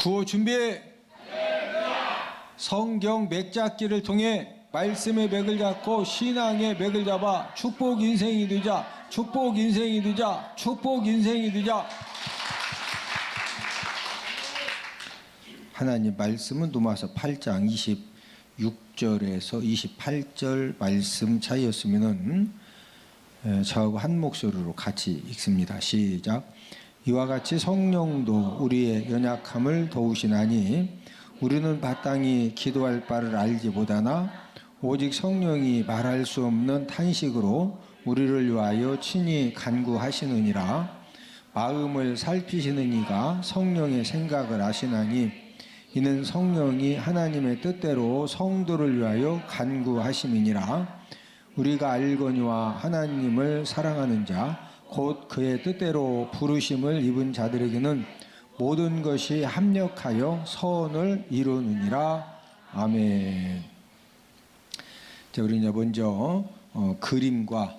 구호 준비. 성경 맥잡기를 통해 말씀의 맥을 잡고 신앙의 맥을 잡아 축복 인생이 되자. 축복 인생이 되자. 축복 인생이 되자. 하나님 말씀은 로마서 8장 26절에서 28절 말씀 차이였으면은 저하고 한 목소리로 같이 읽습니다. 시작. 이와 같이 성령도 우리의 연약함을 도우시나니 우리는 마땅히 기도할 바를 알지 못하나 오직 성령이 말할 수 없는 탄식으로 우리를 위하여 친히 간구하시느니라. 마음을 살피시는 이가 성령의 생각을 아시나니 이는 성령이 하나님의 뜻대로 성도를 위하여 간구하심이니라. 우리가 알거니와 하나님을 사랑하는 자 곧 그의 뜻대로 부르심을 입은 자들에게는 모든 것이 합력하여 선을 이루느니라. 아멘. 자, 우리 이제 먼저 그림과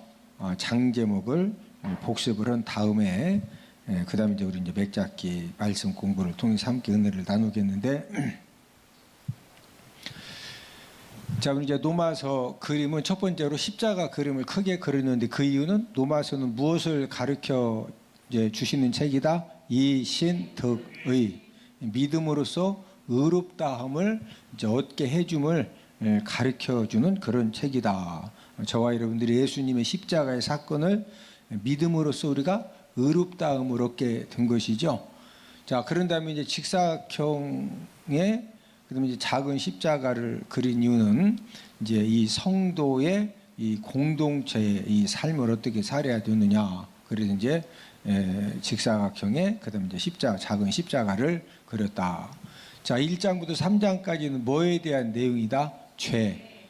장 제목을 복습을 한 다음에 그 다음에 이제 우리 이제 맥잡기 말씀 공부를 통해서 함께 은혜를 나누겠는데, 자, 우리 이제 로마서 그림은 첫 번째로 십자가 그림을 크게 그렸는데, 그 이유는 로마서는 무엇을 가르쳐 이제 주시는 책이다? 이신득의 믿음으로써 의롭다함을 이제 얻게 해줌을 가르쳐 주는 그런 책이다. 저와 여러분들이 예수님의 십자가의 사건을 믿음으로써 우리가 의롭다함을 얻게 된 것이죠. 자, 그런 다음에 이제 직사각형의 그다음에 이제 작은 십자가를 그린 이유는 이제 이 성도의 이 공동체의 이 삶을 어떻게 살아야 되느냐. 그래서 이제 직사각형의 그다음에 이제 작은 십자가를 그렸다. 자, 1장부터 3장까지는 뭐에 대한 내용이다? 죄.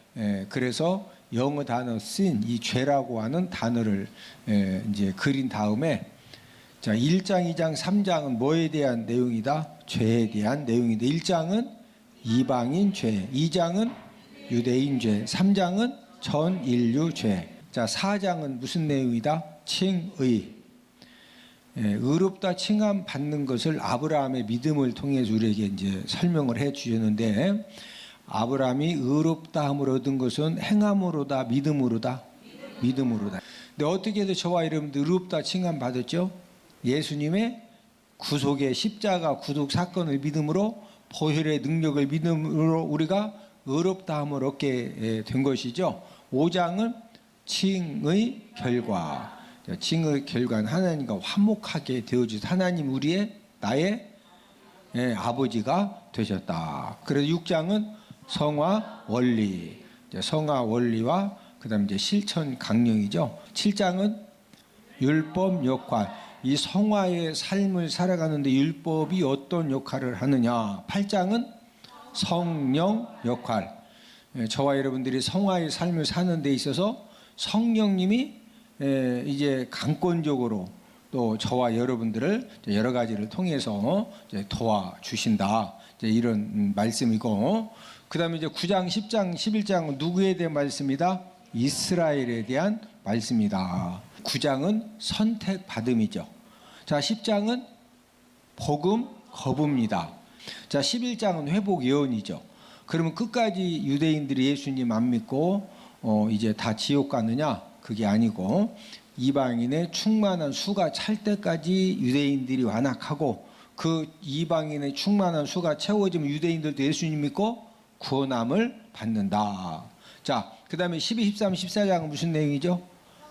그래서 영어 단어 sin, 이 죄라고 하는 단어를 이제 그린 다음에, 자, 1장, 2장, 3장은 뭐에 대한 내용이다? 죄에 대한 내용인데, 1장은 이방인 죄, 2장은 유대인 죄, 3장은 전 인류 죄. 자, 4장은 무슨 내용이다? 칭의. 의롭다 칭함 받는 것을 아브라함의 믿음을 통해서 우리에게 이제 설명을 해 주셨는데, 아브라함이 의롭다함을 얻은 것은 행함으로다, 믿음으로다? 믿음으로다. 근데 어떻게 해서 저와 여러분들 의롭다 칭함 받았죠? 예수님의 구속의 십자가 구속 사건을 믿음으로, 보혈의 능력을 믿음으로 우리가 의롭다함을 얻게 된 것이죠. 5장은 칭의 결과. 칭의 결과는 하나님과 화목하게 되어주셔서 하나님 우리의 나의 아버지가 되셨다. 그래서 6장은 성화 원리. 성화 원리와 그다음 이제 실천 강령이죠. 7장은 율법 역할. 이 성화의 삶을 살아가는데 율법이 어떤 역할을 하느냐. 8장은 성령 역할. 저와 여러분들이 성화의 삶을 사는 데 있어서 성령님이 이제 강권적으로 또 저와 여러분들을 여러 가지를 통해서 도와주신다. 이런 말씀이고, 그 다음에 이제 9장, 10장, 11장은 누구에 대한 말씀이다? 이스라엘에 대한 말씀이다. 9장은 선택받음이죠. 자, 10장은 복음 거부입니다. 자, 11장은 회복 예언이죠. 그러면 끝까지 유대인들이 예수님 안 믿고 이제 다 지옥 가느냐? 그게 아니고, 이방인의 충만한 수가 찰 때까지 유대인들이 완악하고, 그 이방인의 충만한 수가 채워지면 유대인들도 예수님 믿고 구원함을 받는다. 자, 그 다음에 12, 13, 14장은 무슨 내용이죠?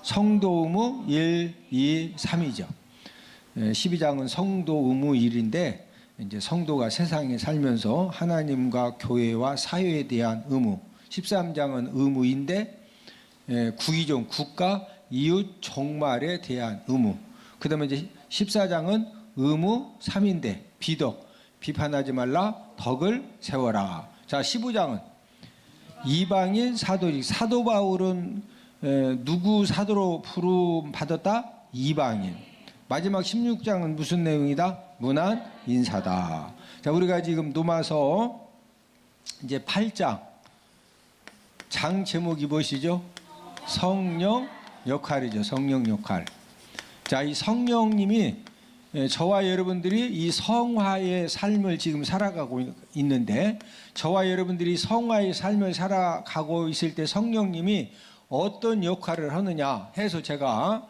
성도 의무 1, 2, 3이죠. 12장은 성도 의무 1인데, 이제 성도가 세상에 살면서 하나님과 교회와 사회에 대한 의무. 13장은 의무인데, 구의종, 국가, 이웃, 종말에 대한 의무. 그 다음에 이제 14장은 의무 3인데, 비덕, 비판하지 말라, 덕을 세워라. 자, 15장은 이방인 사도직. 사도 바울은 누구 사도로 부름 받았다? 이방인. 마지막 16장은 무슨 내용이다? 문안 인사다. 자, 우리가 지금 로마서 이제 8장 장 제목이 무엇이죠? 성령 역할이죠. 성령 역할. 자, 이 성령님이 저와 여러분들이 이 성화의 삶을 지금 살아가고 있는데, 저와 여러분들이 성화의 삶을 살아가고 있을 때 성령님이 어떤 역할을 하느냐 해서 제가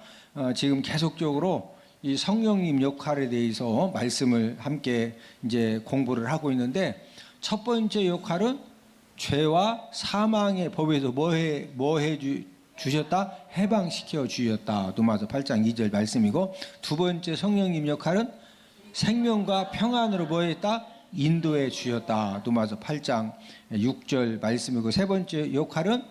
지금 계속적으로 이 성령님 역할에 대해서 말씀을 함께 이제 공부를 하고 있는데, 첫 번째 역할은 죄와 사망의 법에서 뭐해 주셨다? 해방시켜 주셨다. 로마서 8장 2절 말씀이고, 두 번째 성령님 역할은 생명과 평안으로 뭐했다? 인도해 주셨다. 로마서 8장 6절 말씀이고, 세 번째 역할은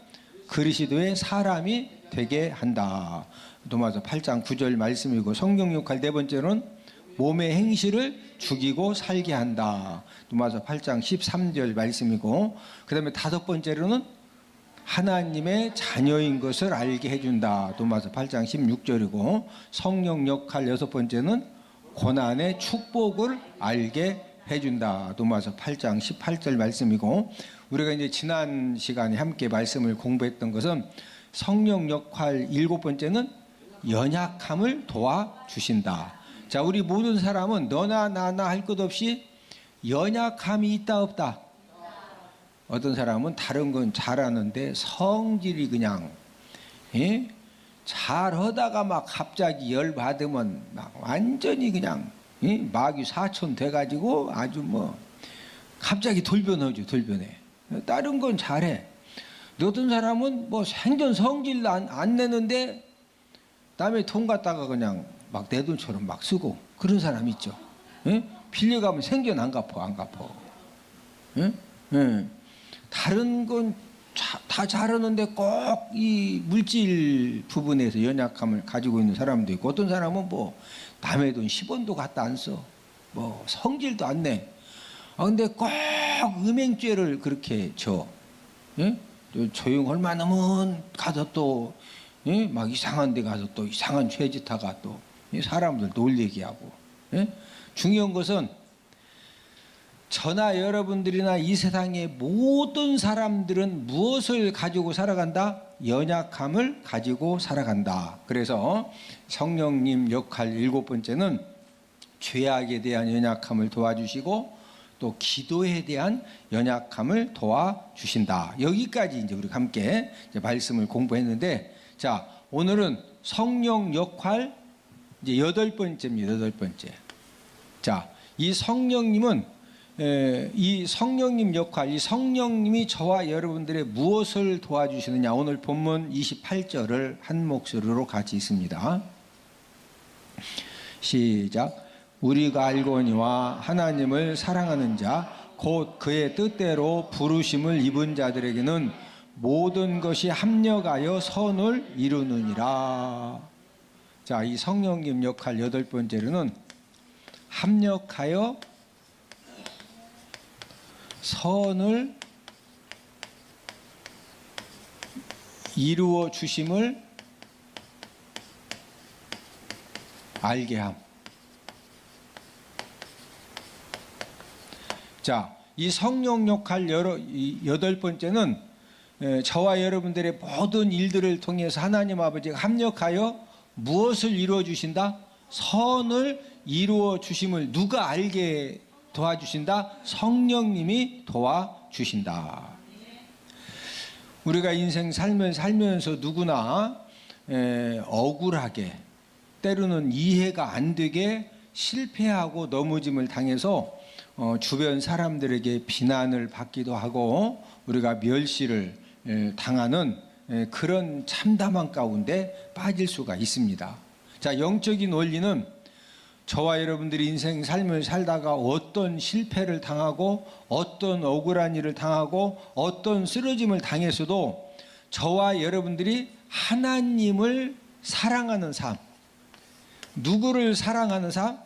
그리스도의 사람이 되게 한다. 로마서 8장 9절 말씀이고, 성령 역할 네 번째는 몸의 행실을 죽이고 살게 한다. 로마서 8장 13절 말씀이고, 그 다음에 다섯 번째로는 하나님의 자녀인 것을 알게 해준다. 로마서 8장 16절이고, 성령 역할 여섯 번째는 고난의 축복을 알게 해준다. 로마서 8장 18절 말씀이고, 우리가 이제 지난 시간에 함께 말씀을 공부했던 것은 성령 역할 일곱 번째는 연약함을 도와주신다. 자, 우리 모든 사람은 너나 나나 할 것 없이 연약함이 있다 없다? 어떤 사람은 다른 건 잘하는데 성질이 그냥 잘하다가 막 갑자기 열 받으면 막 완전히 그냥 마귀 사촌 돼가지고 아주 뭐 갑자기 돌변하죠. 돌변해. 다른 건 잘해. 어떤 사람은 뭐 생전 성질도 안 내는데 남의 돈 갖다가 그냥 막 내 돈처럼 막 쓰고 그런 사람 있죠. 빌려가면 생전 안 갚아. 다른 건 다 잘하는데 꼭 이 물질 부분에서 연약함을 가지고 있는 사람도 있고, 어떤 사람은 뭐 남의 돈 10원도 갖다 안 써. 뭐 성질도 안 내. 근데 꼭 음행죄를 그렇게 져. 조용할 만하면 가서 또 막 이상한 데 가서 또 이상한 죄짓다가 또 사람들 놀 얘기하고. 중요한 것은 저나 여러분들이나 이 세상의 모든 사람들은 무엇을 가지고 살아간다? 연약함을 가지고 살아간다. 그래서 성령님 역할 일곱 번째는 죄악에 대한 연약함을 도와주시고, 또 기도에 대한 연약함을 도와주신다. 여기까지 이제 우리가 함께 이제 말씀을 공부했는데, 자, 오늘은 성령 역할 이제 여덟 번째입니다. 여덟 번째. 자, 이 성령님은 이 성령님 역할, 이 성령님이 저와 여러분들의 무엇을 도와주시느냐. 오늘 본문 28절을 한 목소리로 같이 있습니다. 시작. 우리가 알거니와 하나님을 사랑하는 자 곧 그의 뜻대로 부르심을 입은 자들에게는 모든 것이 합력하여 선을 이루느니라. 자, 이 성령님 역할 여덟 번째로는 합력하여 선을 이루어 주심을 알게 함. 자, 이 성령 역할 여덟 번째는 저와 여러분들의 모든 일들을 통해서 하나님 아버지가 합력하여 무엇을 이루어 주신다? 선을 이루어 주심을 누가 알게 도와주신다? 성령님이 도와주신다. 우리가 인생 삶을 살면서 누구나 억울하게, 때로는 이해가 안 되게 실패하고 넘어짐을 당해서 주변 사람들에게 비난을 받기도 하고 우리가 멸시를 당하는 그런 참담한 가운데 빠질 수가 있습니다. 자, 영적인 원리는 저와 여러분들이 인생 삶을 살다가 어떤 실패를 당하고 어떤 억울한 일을 당하고 어떤 쓰러짐을 당했어도 저와 여러분들이 하나님을 사랑하는 삶, 누구를 사랑하는 삶?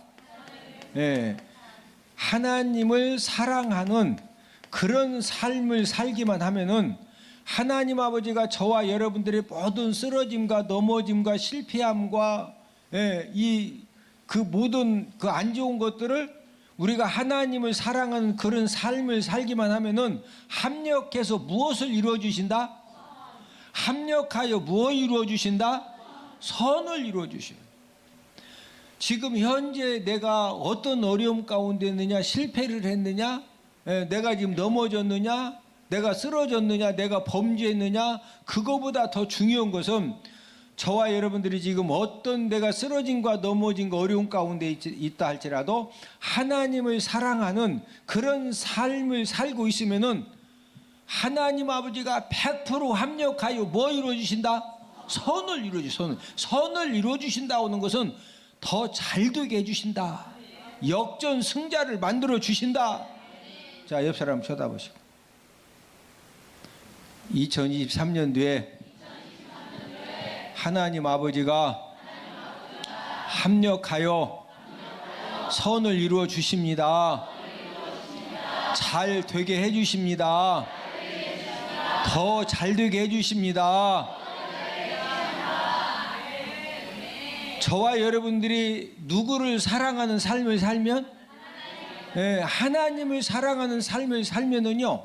네, 하나님을 사랑하는 그런 삶을 살기만 하면은 하나님 아버지가 저와 여러분들의 모든 쓰러짐과 넘어짐과 실패함과 그 모든 그 안 좋은 것들을 우리가 하나님을 사랑하는 그런 삶을 살기만 하면은 합력해서 무엇을 이루어 주신다? 합력하여 무엇을 이루어 주신다? 선을 이루어 주셔요. 지금 현재 내가 어떤 어려움 가운데 있느냐, 실패를 했느냐, 내가 지금 넘어졌느냐, 내가 쓰러졌느냐, 내가 범죄했느냐, 그거보다 더 중요한 것은 저와 여러분들이 지금 어떤 내가 쓰러진과 넘어진과 어려움 가운데 있다 할지라도 하나님을 사랑하는 그런 삶을 살고 있으면은 하나님 아버지가 100% 합력하여 뭐 이루어주신다? 선을 이루어주신다. 선을 이루어주신다고 하는 것은 더 잘되게 해주신다. 역전승자를 만들어 주신다. 자, 옆 사람 쳐다보시고 2023년도에 하나님 아버지가 합력하여 선을 이루어 주십니다. 잘 되게 해 주십니다. 더 잘 되게 해 주십니다. 저와 여러분들이 누구를 사랑하는 삶을 살면, 하나님을 사랑하는 삶을 살면은요,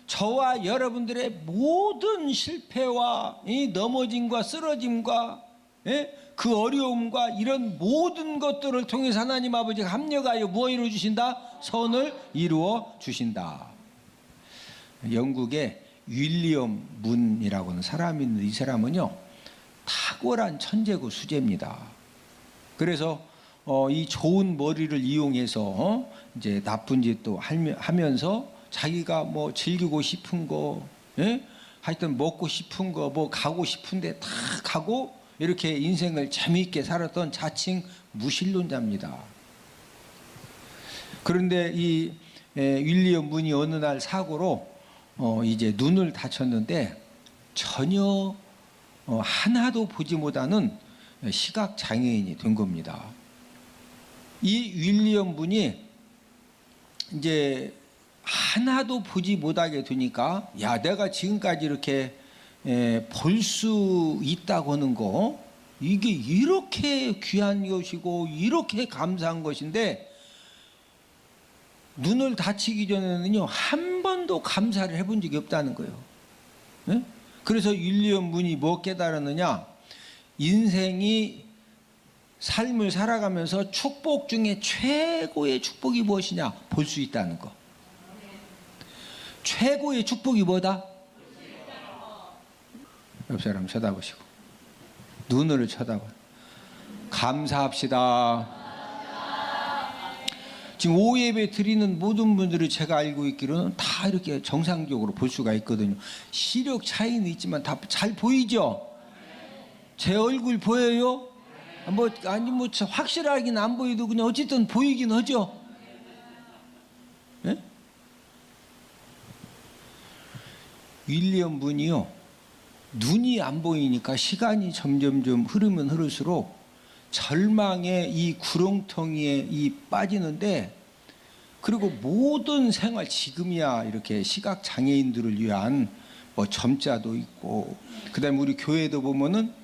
저와 여러분들의 모든 실패와 이 넘어짐과 쓰러짐과 그 어려움과 이런 모든 것들을 통해서 하나님 아버지가 합력하여 무엇 이루어 주신다? 선을 이루어 주신다. 영국의 윌리엄 문이라고 하는 사람이 있는데 이 사람은요, 탁월한 천재고 수재입니다. 그래서 이 좋은 머리를 이용해서 이제 나쁜 짓도 하면서 자기가 뭐 즐기고 싶은 거, 하여튼 먹고 싶은 거, 뭐 가고 싶은데 다 가고 이렇게 인생을 재미있게 살았던 자칭 무신론자입니다. 그런데 이 윌리엄 문이 어느 날 사고로 이제 눈을 다쳤는데 전혀 하나도 보지 못하는 시각 장애인이 된 겁니다. 이 윌리엄 문이 이제 하나도 보지 못하게 되니까, 야, 내가 지금까지 이렇게 볼 수 있다고 하는 거, 이게 이렇게 귀한 것이고 이렇게 감사한 것인데, 눈을 다치기 전에는요 한 번도 감사를 해본 적이 없다는 거예요. 그래서 윌리엄 문이 뭐 깨달았느냐, 인생이 삶을 살아가면서 축복 중에 최고의 축복이 무엇이냐, 볼 수 있다는 거. 최고의 축복이 뭐다? 옆 사람 쳐다보시고 눈을 쳐다봐요. 감사합시다. 지금 오예배 드리는 모든 분들이 제가 알고 있기로는 다 이렇게 정상적으로 볼 수가 있거든요. 시력 차이는 있지만 다 잘 보이죠? 제 얼굴 보여요? 뭐 확실하긴 안 보여도 그냥 어쨌든 보이긴 하죠. 네? 윌리엄 문이요, 눈이 안 보이니까 시간이 점점점 흐르면 흐를수록 절망의 이 구렁텅이에 빠지는데, 그리고 모든 생활, 지금이야 이렇게 시각 장애인들을 위한 뭐 점자도 있고, 그다음에 우리 교회도 보면은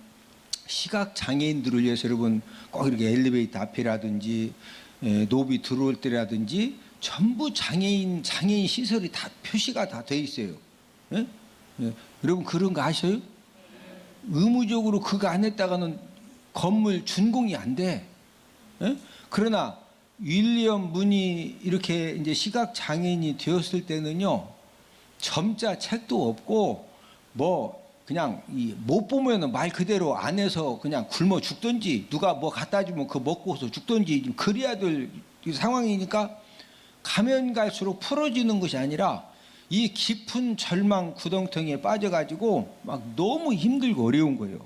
시각 장애인들을 위해서 여러분 꼭 이렇게 엘리베이터 앞이라든지 노비 들어올 때라든지 전부 장애인 시설이 다 표시가 다 돼 있어요. 여러분 그런 거 아셔요? 의무적으로 그거 안 했다가는 건물 준공이 안 돼. 그러나 윌리엄 문이 이렇게 이제 시각 장애인이 되었을 때는요, 점자 책도 없고 뭐 그냥 못 보면은 말 그대로 안에서 그냥 굶어 죽든지 누가 뭐 갖다 주면 그거 먹고서 죽든지 그래야 될 상황이니까, 가면 갈수록 풀어지는 것이 아니라 이 깊은 절망 구덩텅이에 빠져가지고 막 너무 힘들고 어려운 거예요.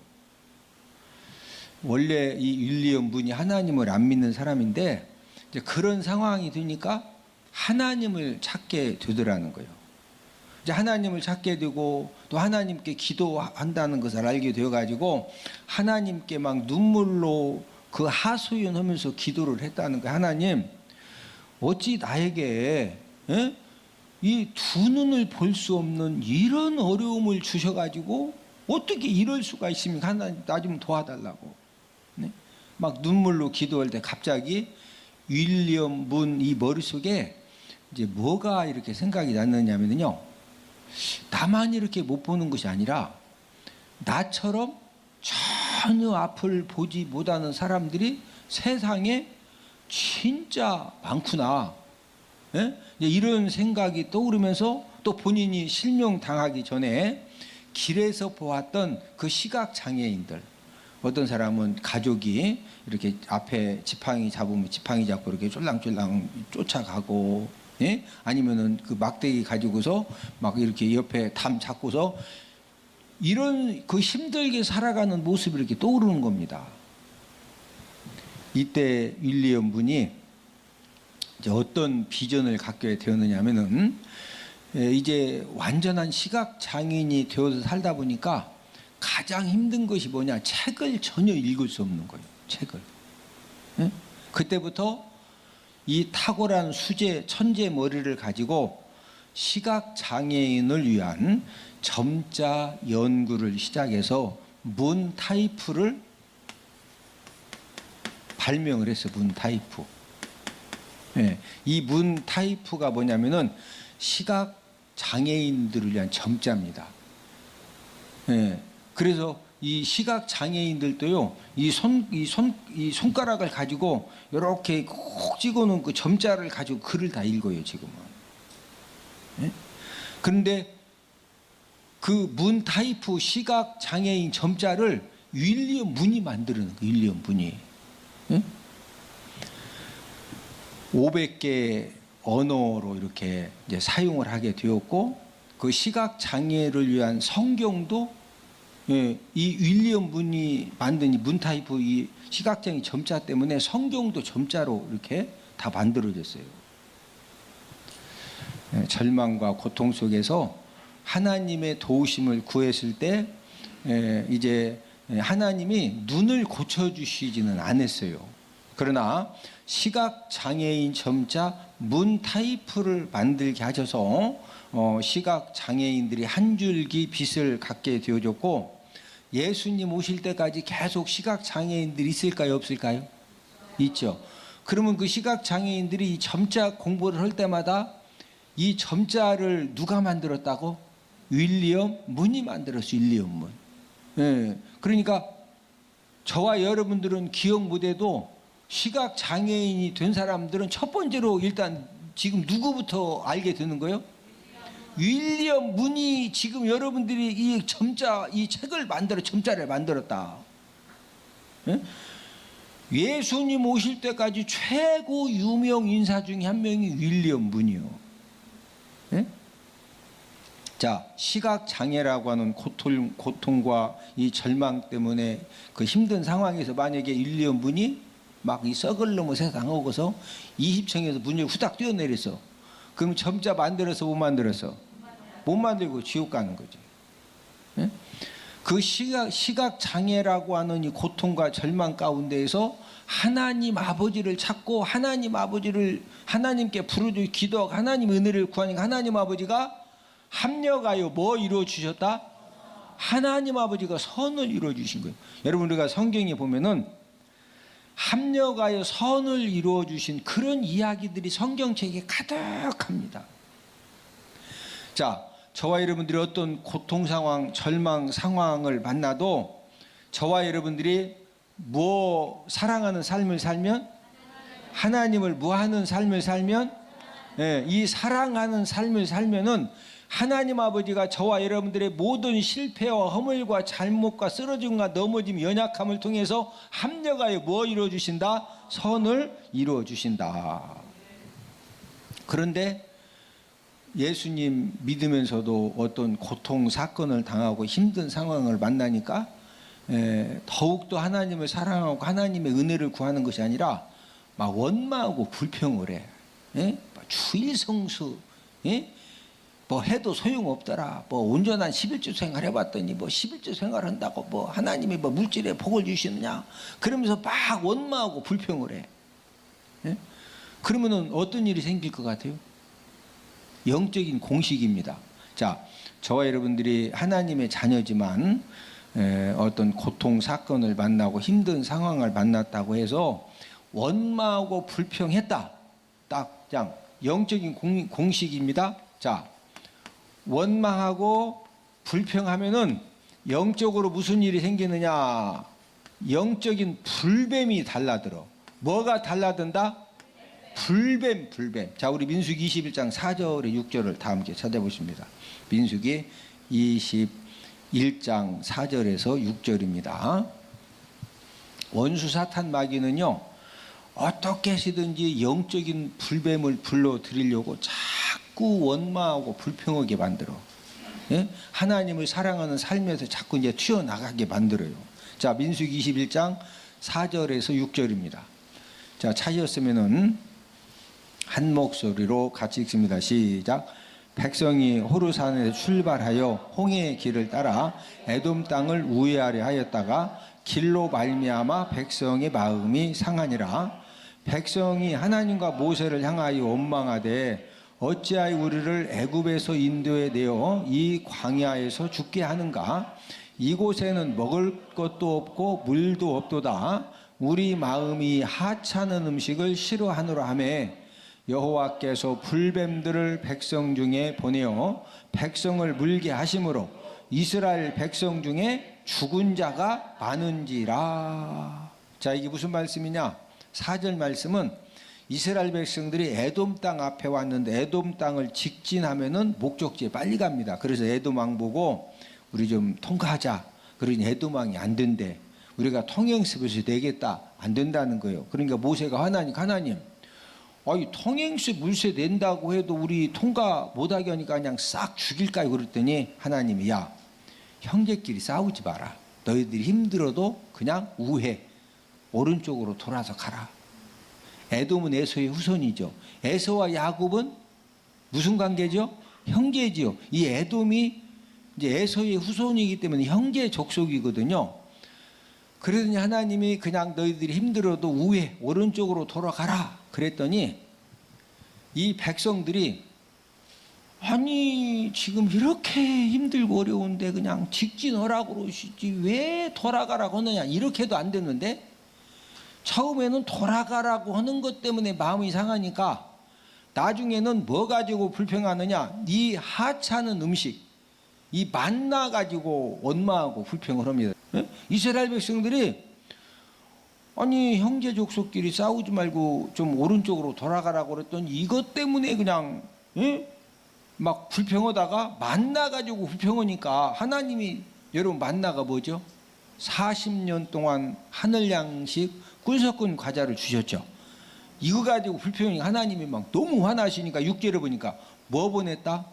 원래 이 윌리엄 문이 하나님을 안 믿는 사람인데 이제 그런 상황이 되니까 하나님을 찾게 되더라는 거예요. 이제 하나님을 찾게 되고 또 하나님께 기도한다는 것을 알게 되어가지고 하나님께 막 눈물로 그 하소연하면서 기도를 했다는 거예요. 하나님, 어찌 나에게 이 두 눈을 볼 수 없는 이런 어려움을 주셔가지고 어떻게 이럴 수가 있습니까? 하나님, 나 좀 도와달라고. 네? 막 눈물로 기도할 때 갑자기 윌리엄 문 이 머릿속에 이제 뭐가 이렇게 생각이 났느냐면요, 나만 이렇게 못 보는 것이 아니라 나처럼 전혀 앞을 보지 못하는 사람들이 세상에 진짜 많구나. 예? 이런 생각이 떠오르면서 또 본인이 실명당하기 전에 길에서 보았던 그 시각장애인들, 어떤 사람은 가족이 이렇게 앞에 지팡이 잡으면 지팡이 잡고 이렇게 쫄랑쫄랑 쫓아가고, 예? 아니면은 그 막대기 가지고서 막 이렇게 옆에 담 잡고서 이런 그 힘들게 살아가는 모습이 이렇게 떠오르는 겁니다. 이때 윌리엄 분이 이제 어떤 비전을 갖게 되었느냐 하면은, 이제 완전한 시각 장애인이 되어서 살다 보니까 가장 힘든 것이 뭐냐? 책을 전혀 읽을 수 없는 거예요. 책을. 예? 그때부터 이 탁월한 수제 천재 머리를 가지고 시각 장애인을 위한 점자 연구를 시작해서 문 타이프를 발명을 했어요. 문 타이프. 예, 이 문 타이프가 뭐냐면은 시각 장애인들을 위한 점자입니다. 예, 그래서 이 시각 장애인들도요, 이 손가락을 가지고 이렇게 콕 찍어놓은 그 점자를 가지고 글을 다 읽어요, 지금은. 예? 그런데 그 문 타이프 시각 장애인 점자를 윌리엄 문이 만드는 거예요, 윌리엄 문이. 예? 500개 언어로 이렇게 이제 사용을 하게 되었고, 그 시각 장애를 위한 성경도, 예, 이 윌리엄 문이 만든 이 문 타이프 이 시각장애 점자 때문에 성경도 점자로 이렇게 다 만들어졌어요. 예, 절망과 고통 속에서 하나님의 도우심을 구했을 때, 이제 하나님이 눈을 고쳐주시지는 않았어요. 그러나 시각 장애인 점자 문 타이프를 만들게 하셔서 시각 장애인들이 한 줄기 빛을 갖게 되어졌고, 예수님 오실 때까지 계속 시각 장애인들이 있을까요, 없을까요? 있죠. 그러면 그 시각 장애인들이 이 점자 공부를 할 때마다 이 점자를 누가 만들었다고? 윌리엄 문이 만들었어요. 윌리엄 문. 예. 그러니까 저와 여러분들은 기억 못해도 시각 장애인이 된 사람들은 첫 번째로 일단 지금 누구부터 알게 되는 거예요? 윌리엄 문이 지금 여러분들이 이 점자, 이 책을 만들어 점자를 만들었다. 예? 예수님 오실 때까지 최고 유명 인사 중에 한 명이 윌리엄 문이요. 예? 자, 시각 장애라고 하는 고통과 이 절망 때문에 그 힘든 상황에서 만약에 윌리엄 문이 막 이 썩을 놈의 세상 오고서 20층에서 문을 후딱 뛰어내렸어. 그럼 점자 만들어서 못 만들었어? 못 만들고 지옥 가는 거지. 예? 그 시각 장애라고 하는 이 고통과 절망 가운데에서 하나님 아버지를 찾고 하나님 아버지를 하나님께 부르짖고 기도하고 하나님 은혜를 구하니까 하나님 아버지가 합력하여 뭐 이루어 주셨다? 하나님 아버지가 선을 이루어 주신 거예요. 여러분, 우리가 성경에 보면은 합력하여 선을 이루어 주신 그런 이야기들이 성경책에 가득합니다. 자, 저와 여러분들이 어떤 고통 상황, 절망 상황을 만나도 저와 여러분들이 뭐 사랑하는 삶을 살면, 하나님을 무하는 삶을 살면, 이 사랑하는 삶을 살면은 하나님 아버지가 저와 여러분들의 모든 실패와 허물과 잘못과 쓰러짐과 넘어짐, 연약함을 통해서 합력하여 뭐 이루어 주신다? 선을 이루어 주신다. 그런데 예수님 믿으면서도 어떤 고통 사건을 당하고 힘든 상황을 만나니까 더욱더 하나님을 사랑하고 하나님의 은혜를 구하는 것이 아니라 막 원망하고 불평을 해. 주일성수, 뭐 해도 소용없더라. 뭐 온전한 11주 생활 해봤더니 뭐 11주 생활한다고 뭐 하나님이 뭐 물질에 복을 주시느냐, 그러면서 막 원망하고 불평을 해. 그러면은 어떤 일이 생길 것 같아요? 영적인 공식입니다. 자, 저와 여러분들이 하나님의 자녀지만 어떤 고통 사건을 만나고 힘든 상황을 만났다고 해서 원망하고 불평했다. 딱 그냥 영적인 공식입니다. 자, 원망하고 불평하면은 영적으로 무슨 일이 생기느냐? 영적인 불뱀이 달라들어. 뭐가 달라든다? 불뱀, 불뱀. 자, 우리 민수기 21장 4절에 6절을 다 함께 찾아보십니다. 민수기 21장 4절에서 6절입니다. 원수 사탄 마귀는요, 어떻게 해서든지 영적인 불뱀을 불러들이려고 자꾸 원망하고 불평하게 만들어. 예? 하나님을 사랑하는 삶에서 자꾸 이제 튀어나가게 만들어요. 자, 민수기 21장 4절에서 6절입니다. 자, 찾으셨으면은 한 목소리로 같이 읽습니다. 시작. 백성이 호르산에서 출발하여 홍해의 길을 따라 에돔 땅을 우회하려 하였다가 길로 말미암아 백성의 마음이 상하니라. 백성이 하나님과 모세를 향하여 원망하되 어찌하여 우리를 애굽에서 인도해 내어 이 광야에서 죽게 하는가? 이곳에는 먹을 것도 없고 물도 없도다. 우리 마음이 하찮은 음식을 싫어하노라 하며 여호와께서 불뱀들을 백성 중에 보내어 백성을 물게 하심으로 이스라엘 백성 중에 죽은 자가 많은지라. 자, 이게 무슨 말씀이냐? 4절 말씀은 이스라엘 백성들이 에돔 땅 앞에 왔는데 에돔 땅을 직진하면은 목적지에 빨리 갑니다. 그래서 에돔 왕 보고 우리 좀 통과하자. 그러니 에돔 왕이 안 된대. 우리가 통행습에서 내겠다. 안 된다는 거예요. 그러니까 모세가 하나님 아니 통행세 물세 낸다고 해도 우리 통과 못하게 하니까 그냥 싹 죽일까요? 그랬더니 하나님이 야, 형제끼리 싸우지 마라. 너희들이 힘들어도 그냥 우회 오른쪽으로 돌아서 가라. 에돔은 에서의 후손이죠. 에서와 야곱은 무슨 관계죠? 형제지요. 이 에돔이 이제 에서의 후손이기 때문에 형제 족속이거든요. 그러더니 하나님이 그냥 너희들이 힘들어도 우회 오른쪽으로 돌아가라 그랬더니 이 백성들이 아니 지금 이렇게 힘들고 어려운데 그냥 직진하라고 그러시지 왜 돌아가라고 하느냐. 이렇게도 안 됐는데 처음에는 돌아가라고 하는 것 때문에 마음이 상하니까 나중에는 뭐 가지고 불평하느냐. 이 하찮은 음식 이 만나 가지고 원망하고 불평을 합니다. 예? 이스라엘 백성들이 아니 형제 족속끼리 싸우지 말고 좀 오른쪽으로 돌아가라고 그랬더니 이것 때문에 그냥 예? 막 불평하다가 만나 가지고 불평하니까 하나님이 여러분 만나가 뭐죠? 40년 동안 하늘 양식 꿀섞은 과자를 주셨죠. 이거 가지고 불평하니까 하나님이 막 너무 화나시니까 6절에 보니까 뭐 보냈다?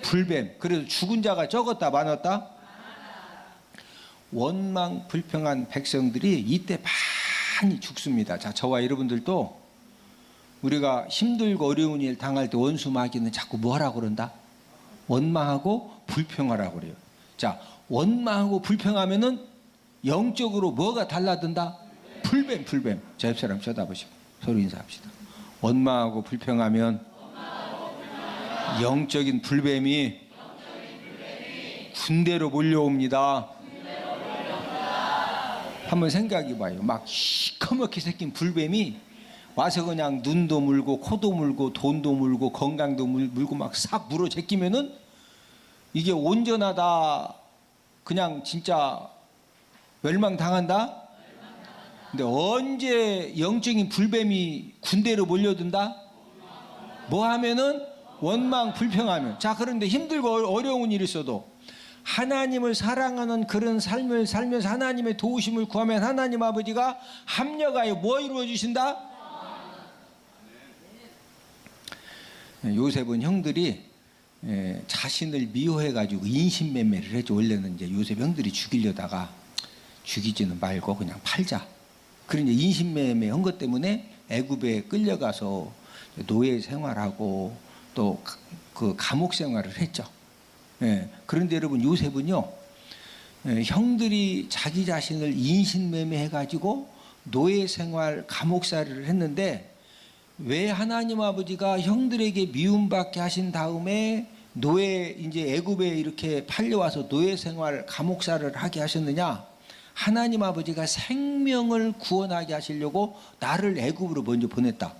불뱀. 그래서 죽은 자가 적었다 많았다? 원망 불평한 백성들이 이때 많이 죽습니다. 자, 저와 여러분들도 우리가 힘들고 어려운 일 당할 때 원수 마귀는 자꾸 뭐하라고 그런다? 원망하고 불평하라고 그래요. 자, 원망하고 불평하면은 영적으로 뭐가 달라든다? 불뱀, 불뱀. 제 옆 사람 쳐다보시고 서로 인사합시다. 원망하고 불평하면 영적인 불뱀이 군대로 몰려옵니다. 한번 생각해봐요. 막 시커멓게 생긴 불뱀이 와서 그냥 눈도 물고 코도 물고 돈도 물고 건강도 물고 막 싹 물어 제끼면은 이게 온전하다 그냥 진짜 멸망당한다. 근데 언제 영적인 불뱀이 군대로 몰려든다? 뭐 하면은 원망 불평하면. 자, 그런데 힘들고 어려운 일이 있어도 하나님을 사랑하는 그런 삶을 살면서 하나님의 도우심을 구하면 하나님 아버지가 합력하여 뭐 이루어 주신다? 요셉은 형들이 자신을 미워해 가지고 인신매매를 했죠. 원래는 이제 요셉 형들이 죽이려다가 죽이지는 말고 그냥 팔자. 그러니 인신매매 한 것 때문에 애굽에 끌려가서 노예 생활하고 또 그 감옥 생활을 했죠. 그런데 여러분 요셉은요, 형들이 자기 자신을 인신매매해 가지고 노예 생활 감옥살이를 했는데 왜 하나님 아버지가 형들에게 미움받게 하신 다음에 노예 이제 애굽에 이렇게 팔려와서 노예 생활 감옥살이를 하게 하셨느냐? 하나님 아버지가 생명을 구원하게 하시려고 나를 애굽으로 먼저 보냈다.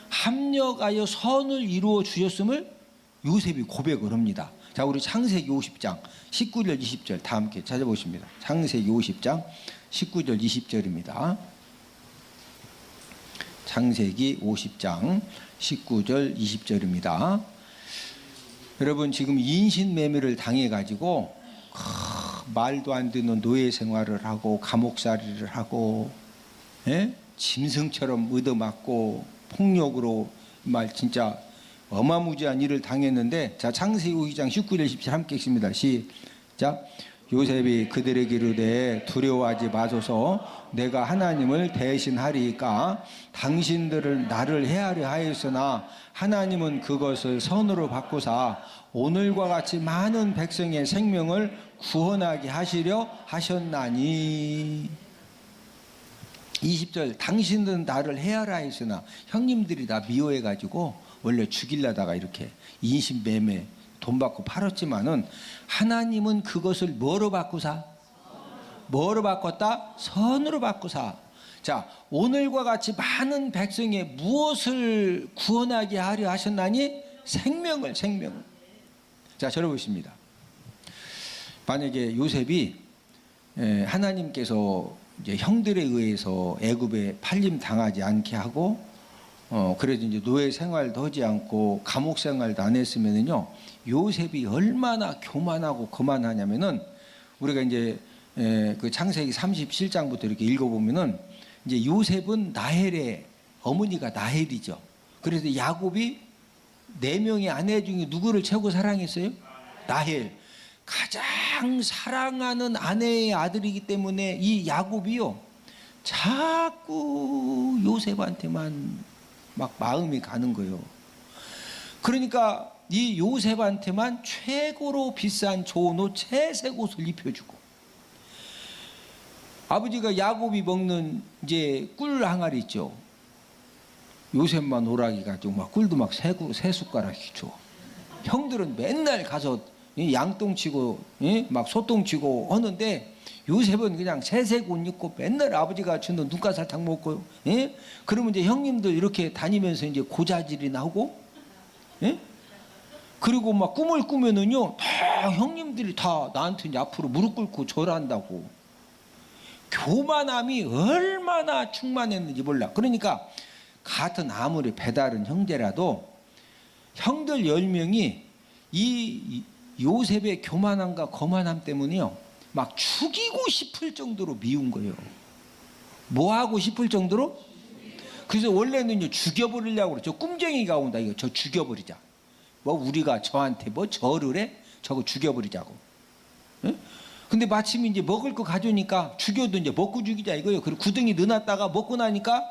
합력하여 선을 이루어 주셨음을 요셉이 고백을 합니다. 자, 우리 창세기 50장 19절 20절 다 함께 찾아보십니다. 창세기 50장 19절 20절입니다. 창세기 50장 19절 20절입니다. 여러분 지금 인신매매를 당해가지고 말도 안 되는 노예 생활을 하고 감옥살이를 하고 짐승처럼 얻어맞고 폭력으로 말 진짜 어마무지한 일을 당했는데, 자 창세기 52장 19절 17절 함께 읽습니다. 시작. 요셉이 그들에게 이르되 두려워하지 마소서, 내가 하나님을 대신하리이까. 당신들을 나를 해하려 하였으나 하나님은 그것을 선으로 바꾸사 오늘과 같이 많은 백성의 생명을 구원하게 하시려 하셨나니. 20절 당신들은 나를 해하라 했으나, 형님들이 다 미워해가지고 원래 죽이려다가 이렇게 인신매매 돈 받고 팔았지만은 하나님은 그것을 뭐로 바꾸사? 뭐로 바꿨다? 선으로 바꾸사. 자, 오늘과 같이 많은 백성의 무엇을 구원하게 하려 하셨나니? 생명을. 자, 저를 보십니다. 만약에 요셉이 하나님께서 이제 형들에 의해서 애굽에 팔림 당하지 않게 하고 그래도 이제 노예 생활도 하지 않고 감옥 생활도 안 했으면은요, 요셉이 얼마나 교만하고 거만하냐면은, 우리가 이제 그 창세기 37장부터 이렇게 읽어보면은 이제 요셉은 라헬의 어머니가 라헬이죠. 그래서 야곱이 4명의 아내 중에 누구를 최고 사랑했어요? 라헬. 가장 사랑하는 아내의 아들이기 때문에 이 야곱이요, 자꾸 요셉한테만 막 마음이 가는 거예요. 그러니까 이 요셉한테만 최고로 비싼 좋은 옷, 채색 옷을 입혀주고, 아버지가 야곱이 먹는 이제 꿀 항아리 있죠. 요셉만 오락이 가지고 막 꿀도 막 세 숟가락씩 줘. 형들은 맨날 가서 양똥 치고 막 소똥 치고 하는데, 요셉은 그냥 채색 옷 입고 맨날 아버지가 주는 눈가사탕 먹고, 그러면 이제 형님들 이렇게 다니면서 이제 고자질이 나오고, 그리고 막 꿈을 꾸면은요, 다 형님들이 다 나한테 이제 앞으로 무릎 꿇고 절한다고. 교만함이 얼마나 충만했는지 몰라. 그러니까 같은 아무리 배다른 형제라도 형들 10명이 이 요셉의 교만함과 거만함 때문에요, 막 죽이고 싶을 정도로 미운 거예요. 뭐 하고 싶을 정도로? 그래서 원래는요, 죽여버리려고 그러죠. 꿈쟁이가 온다, 이거 저 죽여버리자. 뭐 우리가 저한테 뭐 절을 해? 저거 죽여버리자고. 근데 마침 이제 먹을 거 가져오니까 죽여도 이제 먹고 죽이자 이거예요. 그리고 구덩이 넣어놨다가 먹고 나니까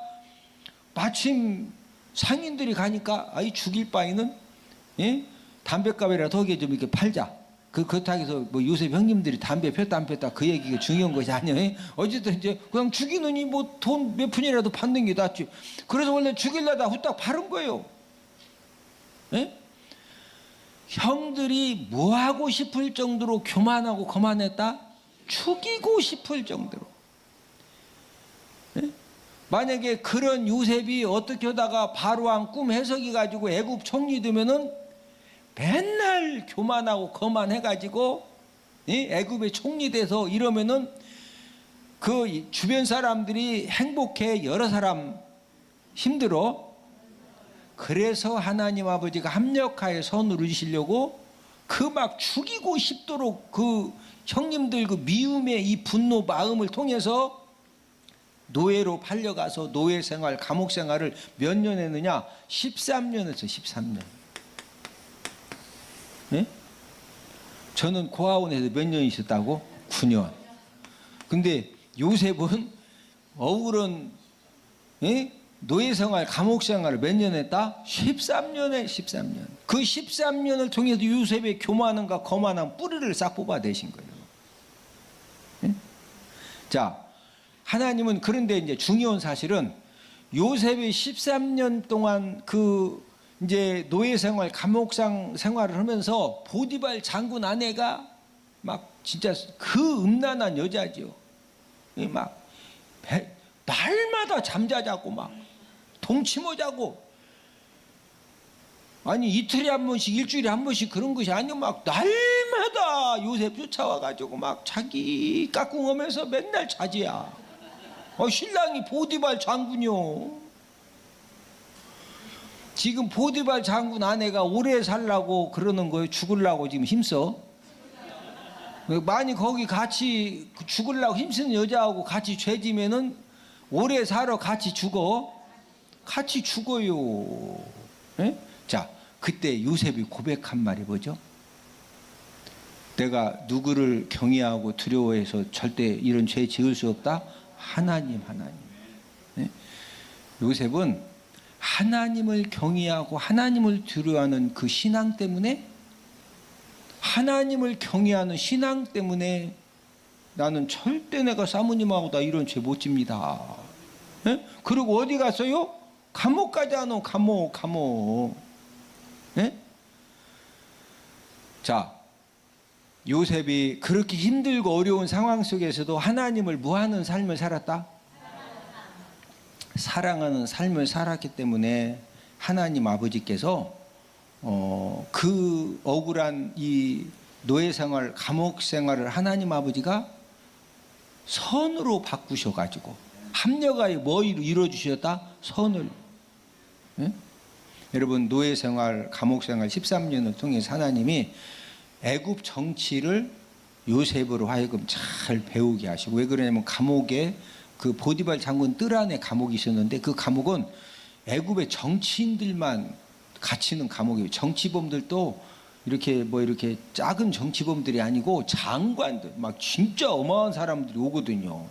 마침 상인들이 가니까 아이 죽일 바에는 담배값이라도 더 좀 이렇게 팔자. 그렇다고 해서 뭐 요셉 형님들이 담배 폈다 안 폈다 그 얘기가 중요한 것이 아니에요. 어쨌든 이제 그냥 죽이느니 뭐 돈 몇 푼이라도 받는 게 낫지. 그래서 원래 죽이려다 후딱 바른 거예요. 형들이 뭐 하고 싶을 정도로 교만하고 거만했다? 죽이고 싶을 정도로. 만약에 그런 요셉이 어떻게 하다가 바로왕 꿈 해석이 가지고 애굽 총리 되면은 맨날 교만하고 거만해가지고 애굽의 총리 돼서 이러면은 그 주변 사람들이 행복해, 여러 사람 힘들어. 그래서 하나님 아버지가 합력하여 선을 이루시려고 그 막 죽이고 싶도록 그 형님들 그 미움의 이 분노 마음을 통해서 노예로 팔려가서 노예 생활, 감옥 생활을 몇 년 했느냐? 13년 했어요. 13년. 저는 고아원에서 몇 년 있었다고? 9년. 근데 요셉은 억울한 노예 생활, 감옥 생활을 몇 년 했다? 13년에 13년. 그 13년을 통해서 요셉의 교만함과 거만함 뿌리를 싹 뽑아내신 거예요. 자, 하나님은 그런데 이제 중요한 사실은 요셉이 13년 동안 그 이제 노예 생활, 감옥 생활을 하면서 보디발 장군 아내가 막 진짜 그 음란한 여자죠. 막 날마다 잠자자고 막 동침하자고. 아니 이틀에 한 번씩 일주일에 한 번씩 그런 것이 아니고 막 날마다 요셉 쫓아와가지고 막 자기 까꿍하면서 맨날 자지야. 신랑이 보디발 장군이요. 지금 보디발 장군 아내가 오래 살라고 그러는 거예요? 죽으려고 지금 힘써? 많이 거기 같이 죽으려고 힘쓰는 여자하고 같이 죄지면은 오래 살아 같이 죽어? 같이 죽어요. 에? 자, 그때 요셉이 고백한 말이 뭐죠? 내가 누구를 경외하고 두려워해서 절대 이런 죄 지을 수 없다? 하나님. 에? 요셉은 하나님을 경외하고 하나님을 두려워하는 그 신앙 때문에, 하나님을 경외하는 신앙 때문에 나는 절대 내가 사모님하고 다 이런 죄 못 집니다. 에? 그리고 어디 갔어요? 감옥 가잖아. 감옥. 에? 자, 요셉이 그렇게 힘들고 어려운 상황 속에서도 하나님을 무하는 삶을 살았다? 사랑하는 삶을 살았기 때문에 하나님 아버지께서 그 억울한 이 노예 생활, 감옥 생활을 하나님 아버지가 선으로 바꾸셔가지고 합력하여 뭐 이루어주셨다? 선을. 예? 여러분, 노예 생활, 감옥 생활 13년을 통해서 하나님이 애굽 정치를 요셉으로 하여금 잘 배우게 하시고, 왜 그러냐면 감옥에 그 보디발 장군 뜰 안에 감옥이 있었는데 그 감옥은 애굽의 정치인들만 갇히는 감옥이에요. 정치범들도 이렇게 이렇게 작은 정치범들이 아니고 장관들, 막 진짜 어마어마한 사람들이 오거든요.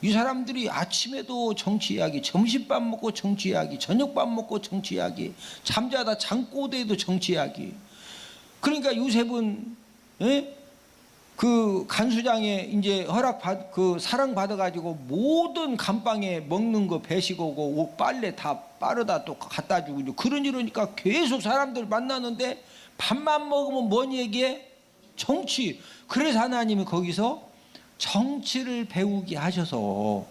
이 사람들이 아침에도 정치 이야기, 점심밥 먹고 정치 이야기, 저녁밥 먹고 정치 이야기, 잠자다 잠꼬대도 정치 이야기. 그러니까 요셉은 그 간수장에 이제 사랑 받아가지고 모든 감방에 먹는 거 배식 오고 옷 빨래 다 빠르다 또 갖다 주고, 그러니까 계속 사람들 만나는데 밥만 먹으면 뭔 얘기해? 정치. 그래서 하나님이 거기서 정치를 배우게 하셔서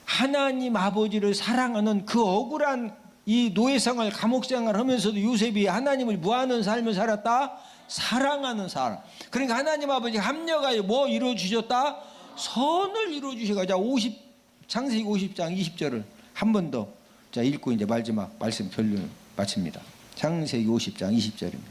하나님 아버지를 사랑하는 그 억울한 이 노예생활, 감옥생활 하면서도 요셉이 하나님을 무하는 삶을 살았다? 사랑하는 사람. 그러니까 하나님 아버지 합력하여 뭐 이루어주셨다? 선을 이루어주셔가지고 창세기 50장 20절을 한 번 더 읽고 이제 마지막 말씀 결론 마칩니다. 창세기 50장 20절입니다.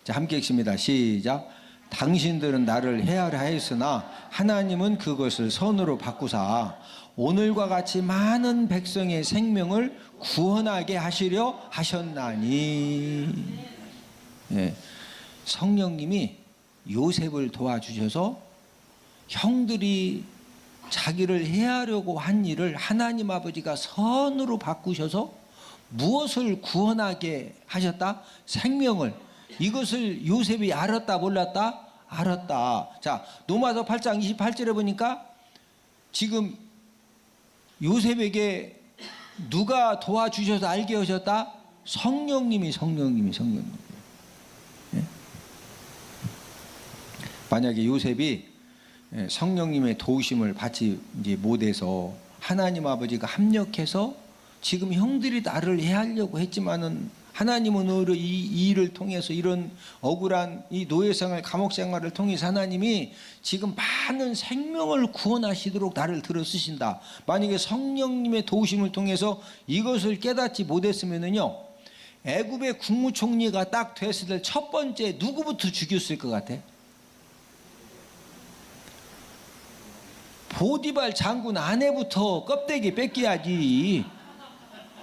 자, 함께 읽습니다. 시작. 당신들은 나를 해하려 하였으나 하나님은 그것을 선으로 바꾸사 오늘과 같이 많은 백성의 생명을 구원하게 하시려 하셨나니. 예, 성령님이 요셉을 도와주셔서 형들이 자기를 해하려고 한 일을 하나님 아버지가 선으로 바꾸셔서 무엇을 구원하게 하셨다? 생명을. 이것을 요셉이 알았다 몰랐다? 알았다. 자, 로마서 8장 28절에 보니까 지금 요셉에게 누가 도와주셔서 알게 하셨다? 성령님이. 예? 만약에 요셉이 성령님의 도우심을 받지 이제 못해서 하나님 아버지가 합력해서 지금 형들이 나를 해하려고 했지만은 하나님은 오히려 이 일을 통해서 이런 억울한 이 노예생활, 감옥생활을 통해서 하나님이 지금 많은 생명을 구원하시도록 나를 들어 쓰신다. 만약에 성령님의 도우심을 통해서 이것을 깨닫지 못했으면은요, 애굽의 국무총리가 딱 됐을 때 첫 번째 누구부터 죽였을 것 같아? 보디발 장군 아내부터 껍데기 뺏겨야지.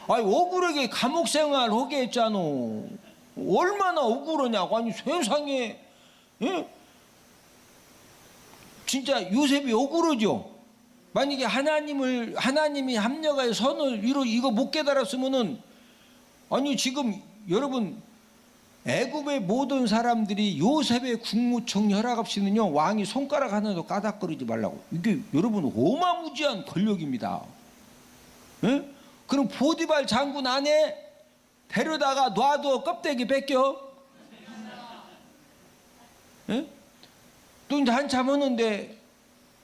아니, 억울하게 감옥생활 하게 했잖아. 얼마나 억울하냐고. 아니, 세상에. 예? 진짜 요셉이 억울하죠. 만약에 하나님이 합력하여 선을 이거 못 깨달았으면은, 아니, 지금 여러분 애굽의 모든 사람들이 요셉의 국무총리 허락 없이는요, 왕이 손가락 하나도 까닥거리지 말라고. 이게 여러분 어마무지한 권력입니다. 예? 그럼 보디발 장군 아내 데려다가 놔둬 껍데기 뺏겨? 예? 또 이제 한참 하는데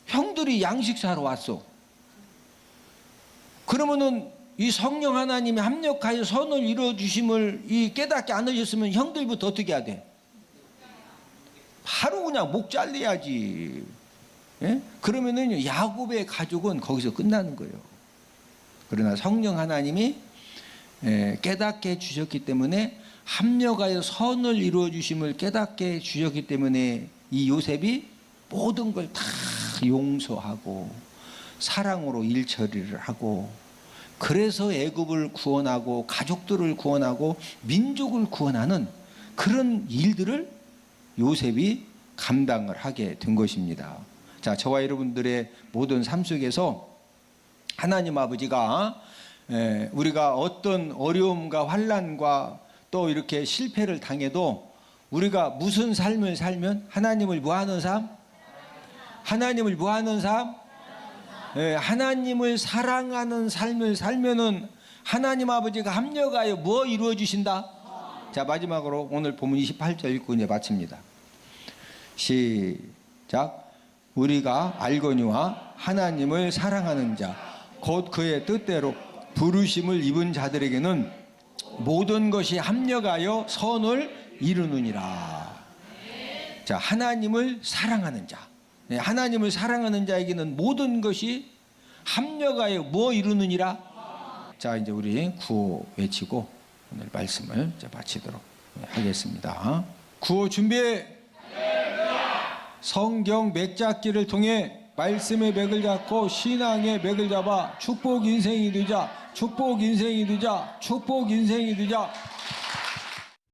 형들이 양식 사러 왔어. 그러면은 이 성령 하나님이 합력하여 선을 이루어주심을 깨닫지 않으셨으면 형들부터 어떻게 해야 돼? 바로 그냥 목 잘라야지. 예? 그러면은 야곱의 가족은 거기서 끝나는 거예요. 그러나 성령 하나님이 깨닫게 해주셨기 때문에 합력하여 선을 이루어 주심을 깨닫게 해주셨기 때문에 이 요셉이 모든 걸 다 용서하고 사랑으로 일 처리를 하고, 그래서 애굽을 구원하고 가족들을 구원하고 민족을 구원하는 그런 일들을 요셉이 감당을 하게 된 것입니다. 자, 저와 여러분들의 모든 삶 속에서 하나님 아버지가 우리가 어떤 어려움과 환난과 또 이렇게 실패를 당해도 우리가 무슨 삶을 살면 하나님을 뭐하는 삶? 하나님을 뭐하는 삶? 하나님을 사랑하는 삶을 살면은 하나님 아버지가 합력하여 뭐 이루어 주신다? 자, 마지막으로 오늘 본문 28절 읽고 이제 마칩니다. 시작. 우리가 알거니와 하나님을 사랑하는 자 곧 그의 뜻대로 부르심을 입은 자들에게는 모든 것이 합력하여 선을 이루느니라. 자, 하나님을 사랑하는 자, 하나님을 사랑하는 자에게는 모든 것이 합력하여 뭐 이루느니라. 자, 이제 우리 구호 외치고 오늘 말씀을 이제 마치도록 하겠습니다. 구호 준비. 성경 맥잡기를 통해 말씀의 맥을 잡고 신앙의 맥을 잡아 축복 인생이 되자, 축복 인생이 되자, 축복 인생이 되자.